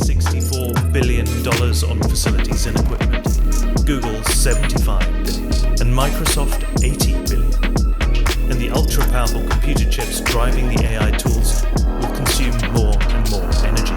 $64 billion on facilities and equipment. Google $75 billion and Microsoft $80 billion. And the ultra-powerful computer chips driving the AI tools will consume more and more energy.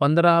$15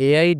AI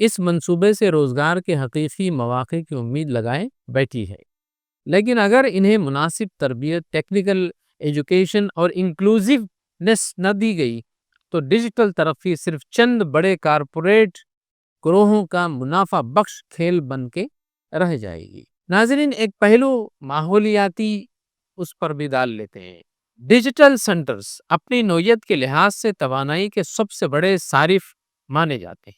اس منصوبے سے روزگار کے حقیقی مواقع کی امید لگائے بیٹھی ہے، لیکن اگر انہیں مناسب تربیت، ٹیکنیکل ایجوکیشن اور انکلوزیونیس نہ دی گئی تو ڈیجیٹل ترقی صرف چند بڑے کارپوریٹ گروہوں کا منافع بخش کھیل بن کے رہ جائے گی۔ ناظرین، ایک پہلو ماحولیاتی اس پر بھی ڈال لیتے ہیں۔ ڈیجیٹل سینٹرز اپنی نوعیت کے لحاظ سے توانائی کے سب سے بڑے صارف مانے جاتے ہیں،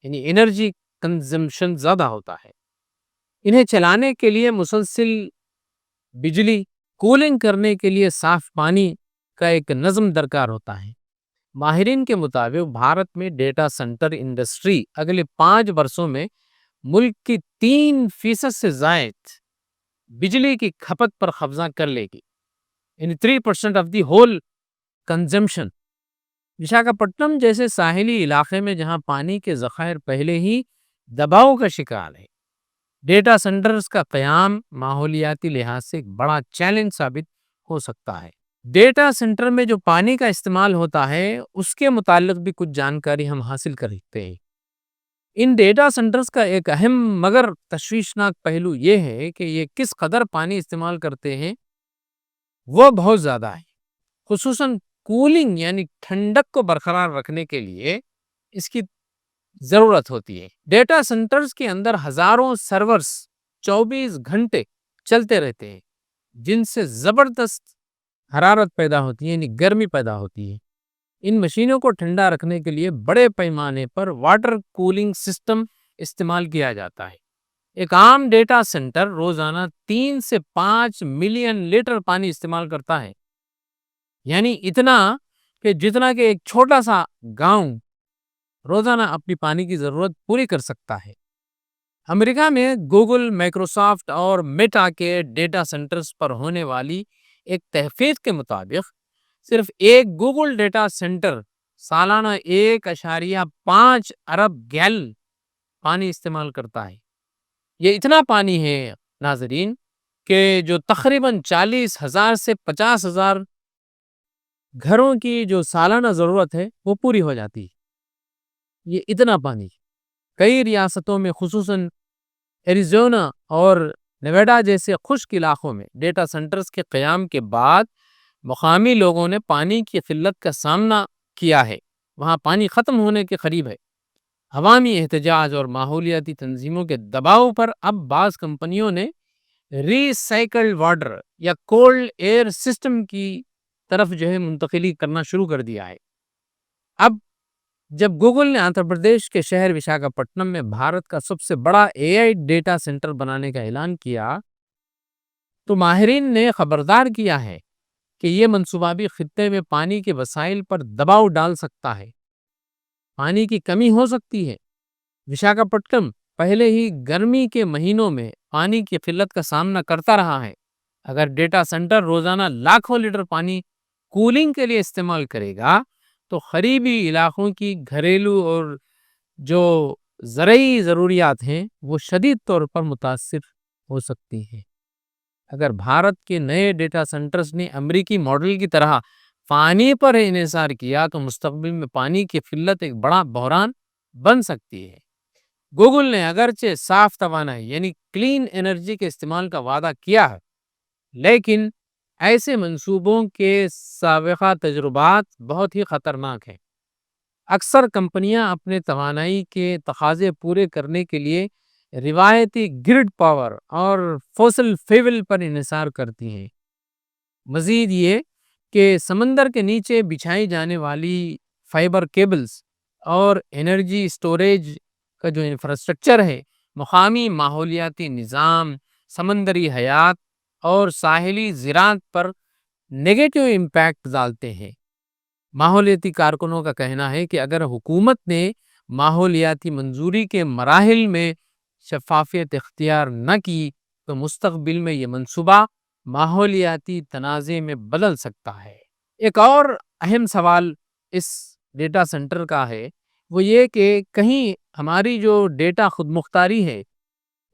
یعنی انرجی کنزمپشن زیادہ ہوتا ہے۔ انہیں چلانے کے لیے مسلسل بجلی، کولنگ کرنے کے لیے صاف پانی کا ایک نظم درکار ہوتا ہے۔ ماہرین کے مطابق بھارت میں ڈیٹا سینٹر انڈسٹری اگلے 5 برسوں میں ملک کی 3% سے زائد بجلی کی کھپت پر قبضہ کر لے گی، یعنی 3% of the whole consumption. Visakhapatnam جیسے ساحلی علاقے میں جہاں پانی کے ذخائر پہلے ہی دباؤ کا شکار ہے، ڈیٹا سینٹرز کا قیام ماحولیاتی لحاظ سے ایک بڑا چیلنج ثابت ہو سکتا ہے۔ ڈیٹا سینٹر میں جو پانی کا استعمال ہوتا ہے اس کے متعلق بھی کچھ جانکاری ہم حاصل کر سکتے ہیں۔ ان ڈیٹا سینٹرز کا ایک اہم مگر تشویشناک پہلو یہ ہے کہ یہ کس قدر پانی استعمال کرتے ہیں، وہ بہت زیادہ ہے۔ خصوصاً کولنگ یعنی ٹھنڈک کو برقرار رکھنے کے لیے اس کی ضرورت ہوتی ہے۔ ڈیٹا سینٹرز کے اندر ہزاروں سرورز 24 گھنٹے چلتے رہتے ہیں، جن سے زبردست حرارت پیدا ہوتی ہے، یعنی گرمی پیدا ہوتی ہے۔ ان مشینوں کو ٹھنڈا رکھنے کے لیے بڑے پیمانے پر واٹر کولنگ سسٹم استعمال کیا جاتا ہے۔ ایک عام ڈیٹا سینٹر روزانہ 3 سے 5 ملین لیٹر پانی استعمال کرتا ہے، یعنی اتنا کہ جتنا کہ ایک چھوٹا سا گاؤں روزانہ اپنی پانی کی ضرورت پوری کر سکتا ہے۔ امریکہ میں گوگل، مائکروسافٹ اور میٹا کے ڈیٹا سینٹرز پر ہونے والی ایک تحقیق کے مطابق صرف ایک گوگل ڈیٹا سینٹر سالانہ 1.5 ارب گیلن پانی استعمال کرتا ہے۔ یہ اتنا پانی ہے ناظرین کہ جو تقریباً 40,000 سے 50,000 گھروں کی جو سالانہ ضرورت ہے وہ پوری ہو جاتی ہے۔ یہ اتنا پانی کئی ریاستوں میں، خصوصاً ایریزونا اور نیواڈا جیسے خشک علاقوں میں ڈیٹا سینٹرز کے قیام کے بعد مقامی لوگوں نے پانی کی قلت کا سامنا کیا ہے۔ وہاں پانی ختم ہونے کے قریب ہے۔ عوامی احتجاج اور ماحولیاتی تنظیموں کے دباؤ پر اب بعض کمپنیوں نے ری سائیکلڈ واٹر یا کولڈ ایئر سسٹم کی طرف منتقلی کرنا شروع کر دیا ہے۔ اب جب گوگل نے آندھرا پردیش کے شہر وشاکھاپٹنم میں بھارت کا سب سے بڑا AI ڈیٹا سینٹر بنانے کا اعلان کیا تو ماہرین نے خبردار کیا ہے کہ یہ منصوبہ بھی خطے میں پانی کے وسائل پر دباؤ ڈال سکتا ہے۔ پانی کی کمی ہو سکتی ہے۔ وشاکھاپٹنم پہلے ہی گرمی کے مہینوں میں پانی کی قلت کا سامنا کرتا رہا ہے۔ اگر ڈیٹا سینٹر روزانہ لاکھوں لیٹر پانی کولنگ کے لیے استعمال کرے گا تو قریبی علاقوں کی گھریلو اور جو زرعی ضروریات ہیں وہ شدید طور پر متاثر ہو سکتی ہیں۔ اگر بھارت کے نئے ڈیٹا سینٹرز نے امریکی ماڈل کی طرح پانی پر انحصار کیا تو مستقبل میں پانی کی قلت ایک بڑا بحران بن سکتی ہے۔ گوگل نے اگرچہ صاف توانائی یعنی کلین انرجی کے استعمال کا وعدہ کیا ہے، لیکن ایسے منصوبوں کے سابقہ تجربات بہت ہی خطرناک ہیں۔ اکثر کمپنیاں اپنے توانائی کے تقاضے پورے کرنے کے لیے روایتی گرڈ پاور اور فوسل فیول پر انحصار کرتی ہیں۔ مزید یہ کہ سمندر کے نیچے بچھائی جانے والی فائبر کیبلز اور انرجی سٹوریج کا جو انفراسٹرکچر ہے، مقامی ماحولیاتی نظام، سمندری حیات اور ساحلی زراعت پر نیگیٹو امپیکٹ ڈالتے ہیں۔ ماحولیاتی کارکنوں کا کہنا ہے کہ اگر حکومت نے ماحولیاتی منظوری کے مراحل میں شفافیت اختیار نہ کی تو مستقبل میں یہ منصوبہ ماحولیاتی تنازع میں بدل سکتا ہے۔ ایک اور اہم سوال اس ڈیٹا سینٹر کا ہے، وہ یہ کہ کہیں ہماری جو ڈیٹا خود مختاری ہے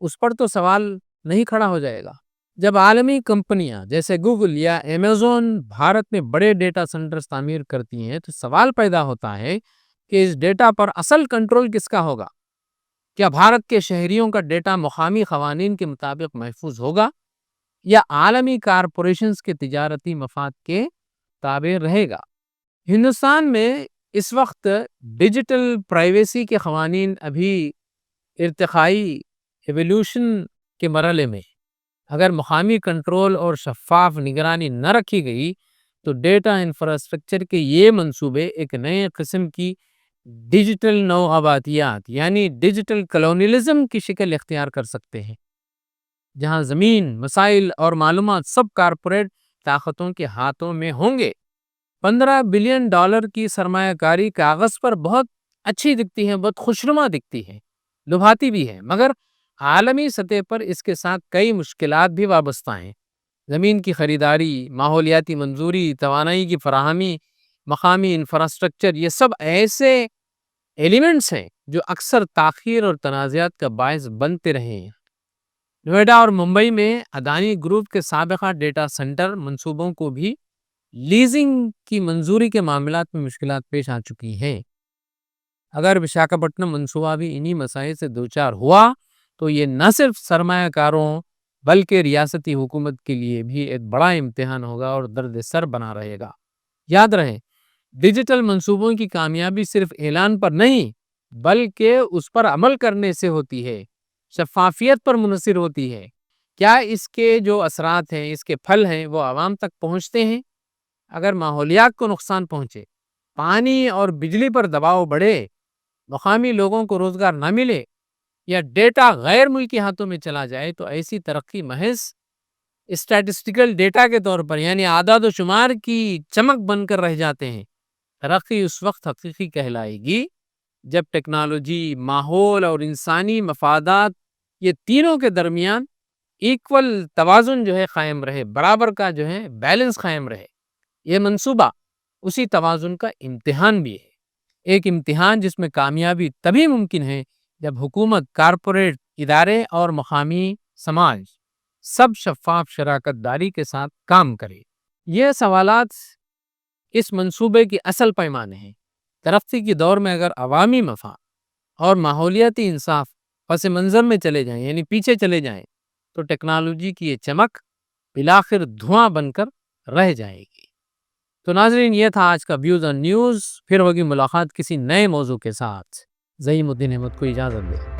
اس پر تو سوال نہیں کھڑا ہو جائے گا۔ جب عالمی کمپنیاں جیسے گوگل یا ایمیزون بھارت میں بڑے ڈیٹا سینٹرز تعمیر کرتی ہیں تو سوال پیدا ہوتا ہے کہ اس ڈیٹا پر اصل کنٹرول کس کا ہوگا؟ کیا بھارت کے شہریوں کا ڈیٹا مقامی قوانین کے مطابق محفوظ ہوگا یا عالمی کارپوریشنز کے تجارتی مفاد کے تابع رہے گا؟ ہندوستان میں اس وقت ڈیجیٹل پرائیویسی کے قوانین ابھی ارتقائی ایولیوشن کے مرحلے میں، اگر مقامی کنٹرول اور شفاف نگرانی نہ رکھی گئی تو ڈیٹا انفراسٹرکچر کے یہ منصوبے ایک نئے قسم کی ڈیجیٹل نوآبادیات یعنی ڈیجیٹل کلونیلزم کی شکل اختیار کر سکتے ہیں، جہاں زمین، مسائل اور معلومات سب کارپوریٹ طاقتوں کے ہاتھوں میں ہوں گے۔ $15 بلین کی سرمایہ کاری کاغذ پر بہت اچھی دکھتی ہے، بہت خوشنما دکھتی ہے، لبھاتی بھی ہے، مگر عالمی سطح پر اس کے ساتھ کئی مشکلات بھی وابستہ ہیں۔ زمین کی خریداری، ماحولیاتی منظوری، توانائی کی فراہمی، مقامی انفراسٹرکچر، یہ سب ایسے ایلیمنٹس ہیں جو اکثر تاخیر اور تنازعات کا باعث بنتے رہے ہیں۔ نوئیڈا اور ممبئی میں اڈانی گروپ کے سابقہ ڈیٹا سینٹر منصوبوں کو بھی لیزنگ کی منظوری کے معاملات میں مشکلات پیش آ چکی ہیں۔ اگر وشاکھاپٹنم منصوبہ بھی انہی مسائل سے دوچار ہوا تو یہ نہ صرف سرمایہ کاروں بلکہ ریاستی حکومت کے لیے بھی ایک بڑا امتحان ہوگا اور درد سر بنا رہے گا۔ یاد رہے، ڈیجیٹل منصوبوں کی کامیابی صرف اعلان پر نہیں بلکہ اس پر عمل کرنے سے ہوتی ہے، شفافیت پر منحصر ہوتی ہے۔ کیا اس کے جو اثرات ہیں، اس کے پھل ہیں، وہ عوام تک پہنچتے ہیں؟ اگر ماحولیات کو نقصان پہنچے، پانی اور بجلی پر دباؤ بڑھے، مقامی لوگوں کو روزگار نہ ملے یا ڈیٹا غیر ملکی ہاتھوں میں چلا جائے تو ایسی ترقی محض اسٹیٹسٹیکل ڈیٹا کے طور پر یعنی اعداد و شمار کی چمک بن کر رہ جاتے ہیں۔ ترقی اس وقت حقیقی کہلائے گی جب ٹیکنالوجی، ماحول اور انسانی مفادات یہ تینوں کے درمیان ایکول توازن جو ہے قائم رہے، برابر کا جو ہے بیلنس قائم رہے۔ یہ منصوبہ اسی توازن کا امتحان بھی ہے، ایک امتحان جس میں کامیابی تبھی ممکن ہے جب حکومت، کارپوریٹ ادارے اور مقامی سماج سب شفاف شراکت داری کے ساتھ کام کرے۔ یہ سوالات اس منصوبے کی اصل پیمانے ہیں۔ ترقی کی دور میں اگر عوامی مفاد اور ماحولیاتی انصاف پس منظر میں چلے جائیں یعنی پیچھے چلے جائیں تو ٹیکنالوجی کی یہ چمک بالآخر دھواں بن کر رہ جائے گی۔ تو ناظرین، یہ تھا آج کا ویوز آن نیوز۔ پھر ہوگی ملاقات کسی نئے موضوع کے ساتھ۔ زعیم الدین احمد کو اجازت دیں۔